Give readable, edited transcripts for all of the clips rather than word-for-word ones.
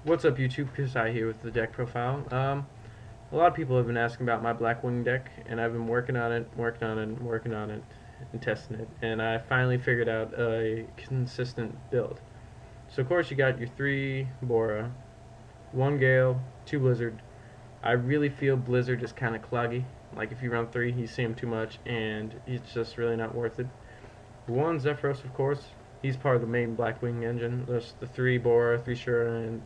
What's up, YouTube? Kisai here with the deck profile. A lot of people have been asking about my Blackwing deck, and I've been working on it, and testing it, and I finally figured out a consistent build. So of course you got your 3 Bora, 1 Gale, 2 Blizzard. I really feel Blizzard is kind of cloggy. Like if you run 3, you see him too much, and it's just really not worth it. 1 Zephyros, of course. He's part of the main Blackwing engine. There's the 3 Bora, 3 Shura, and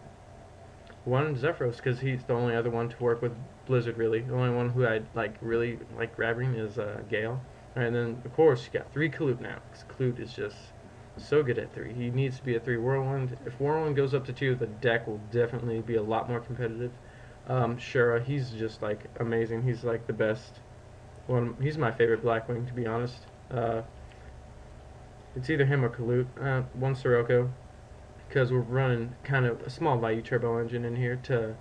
1 Zephyros, because he's the only other one to work with Blizzard, really. The only one who I really like grabbing is Gale. And then, of course, you got 3 Kalute now, because Kalute is just so good at 3. He needs to be a 3 Whirlwind. If Whirlwind goes up to 2, the deck will definitely be a lot more competitive. Shura, he's just like amazing. He's like the best one. He's my favorite Blackwing, to be honest. It's either him or Kalute. 1 Sirocco, because we're running kind of a small value turbo engine in here to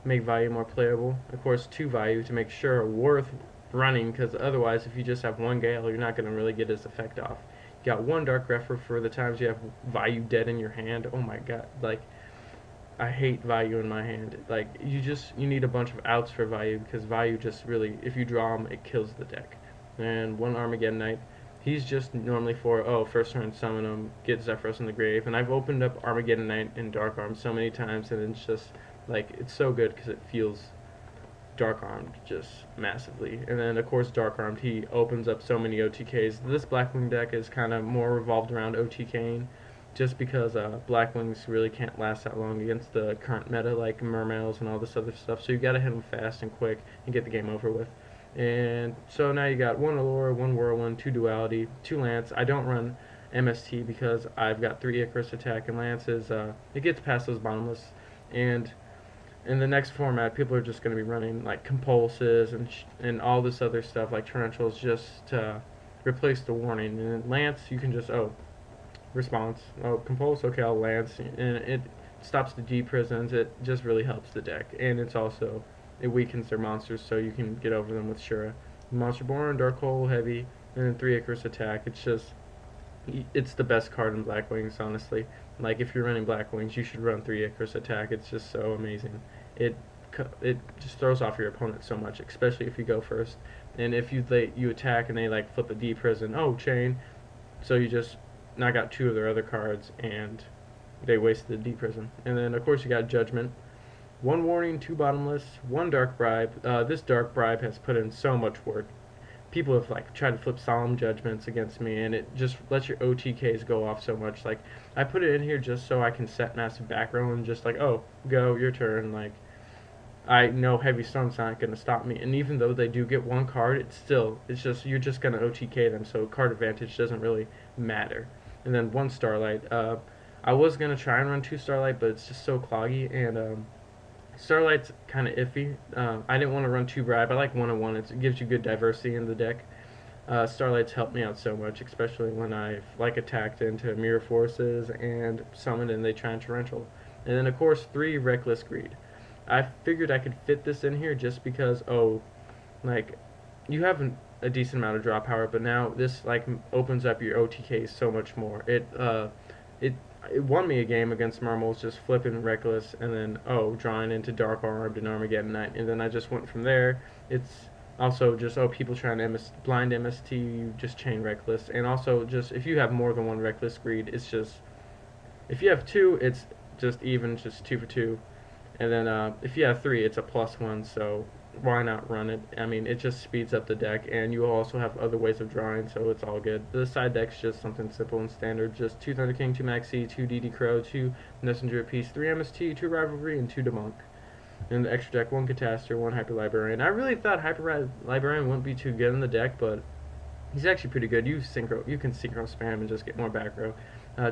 make value more playable. Of course, 2 value to make sure worth running, because otherwise if you just have 1 Gale, you're not going to really get his effect off. You got 1 Dark Refer for the times you have value dead in your hand. Oh my god, like, I hate value in my hand. Like, you need a bunch of outs for value, because value just really, if you draw him, it kills the deck. And 1 Armageddon Knight. He's just normally for, first turn summon him, get Zephyros in the grave. And I've opened up Armageddon Knight and Dark Arm so many times, and it's just, like, it's so good because it feels Dark Armed just massively. And then, of course, Dark Armed, he opens up so many OTKs. This Blackwing deck is kind of more revolved around OTKing, just because Blackwings really can't last that long against the current meta, like Mermails and all this other stuff. So you gotta hit them fast and quick and get the game over with. And so now you got 1 Allure, 1 Whirlwind, 2 Duality, 2 Lance. I don't run MST because I've got 3 Icarus attack, and Lance is, it gets past those bottomless. And in the next format, people are just going to be running like Compulses and all this other stuff like Tarentuals just to replace the warning. And then Lance, you can just, response, Compulse, okay, I'll Lance. And it stops the D prisons. It just really helps the deck. And it's also, it weakens their monsters, so you can get over them with Shura. Monster Born, Dark Hole, Heavy, and then 3 Icarus attack. It's the best card in Blackwings, honestly. Like, if you're running Blackwings, you should run 3 Icarus attack. It's just so amazing. It just throws off your opponent so much, especially if you go first. And if you attack and they like flip a D prison, chain. So you just knock out 2 of their other cards, and they wasted the D prison. And then of course you got Judgment. 1 Warning, 2 Bottomless, 1 Dark Bribe. This Dark Bribe has put in so much work. People have like tried to flip Solemn Judgments against me, and it just lets your OTKs go off so much. Like, I put it in here just so I can set massive back row and just like, go, your turn. Like, I know Heavy Storm's not going to stop me, and even though they do get 1 card, it's just, you're just going to OTK them, so card advantage doesn't really matter. And then 1 Starlight. I was going to try and run 2 Starlight, but it's just so cloggy, and Starlight's kind of iffy. I didn't want to run 2 Bribe. I like 1 and 1. It gives you good diversity in the deck. Starlight's helped me out so much, especially when I've attacked into Mirror Forces and summoned and they try and Torrential. And then of course 3 Reckless Greed. I figured I could fit this in here just because you have a decent amount of draw power, but now this opens up your OTKs so much more. It won me a game against Mermals, just flipping Reckless and then drawing into Dark Armed and Armageddon Knight, and then I just went from there. It's also just people trying to blind MST, you just chain Reckless, and also just if you have more than 1 Reckless Greed, it's just, if you have 2, it's just even, just 2 for 2, and then if you have 3, it's a +1, so why not run it? I mean, it just speeds up the deck, and you also have other ways of drawing, so it's all good. The side deck's just something simple and standard, just 2 Thunder King, 2 Maxi, 2 DD Crow, 2 Messenger apiece, 3 MST, 2 Rivalry, and 2 Demunk. And the extra deck, 1 Catastor, 1 Hyper Librarian. I really thought Hyper Librarian wouldn't be too good in the deck, but he's actually pretty good. You can synchro spam and just get more back row.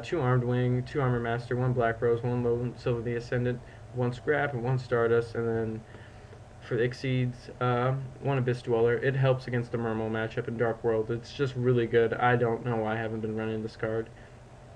2 Armed Wing, 2 Armor Master, 1 Black Rose, 1 Lone Silver the Ascendant, 1 Scrap, and 1 Stardust, and then for the Exceeds, 1 Abyss Dweller. It helps against the Mermal matchup in Dark World. It's just really good. I don't know why I haven't been running this card.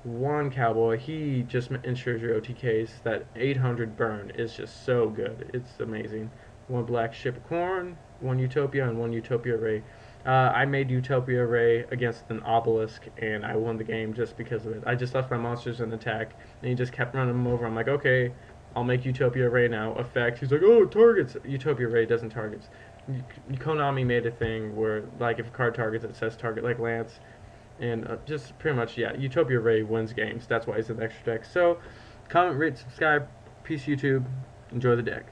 1 Cowboy, he just ensures your OTKs. That 800 burn is just so good. It's amazing. 1 Black Ship of Corn, 1 Utopia, and 1 Utopia Ray. I made Utopia Ray against an Obelisk, and I won the game just because of it. I just left my monsters in attack, and he just kept running them over. I'm like, okay, I'll make Utopia Ray now effect. He's like, oh, it targets. Utopia Ray doesn't targets. Konami made a thing where, like, if a card targets, it says target, like Lance. And just pretty much, yeah, Utopia Ray wins games. That's why he's in the extra deck. So, comment, rate, subscribe. Peace, YouTube. Enjoy the deck.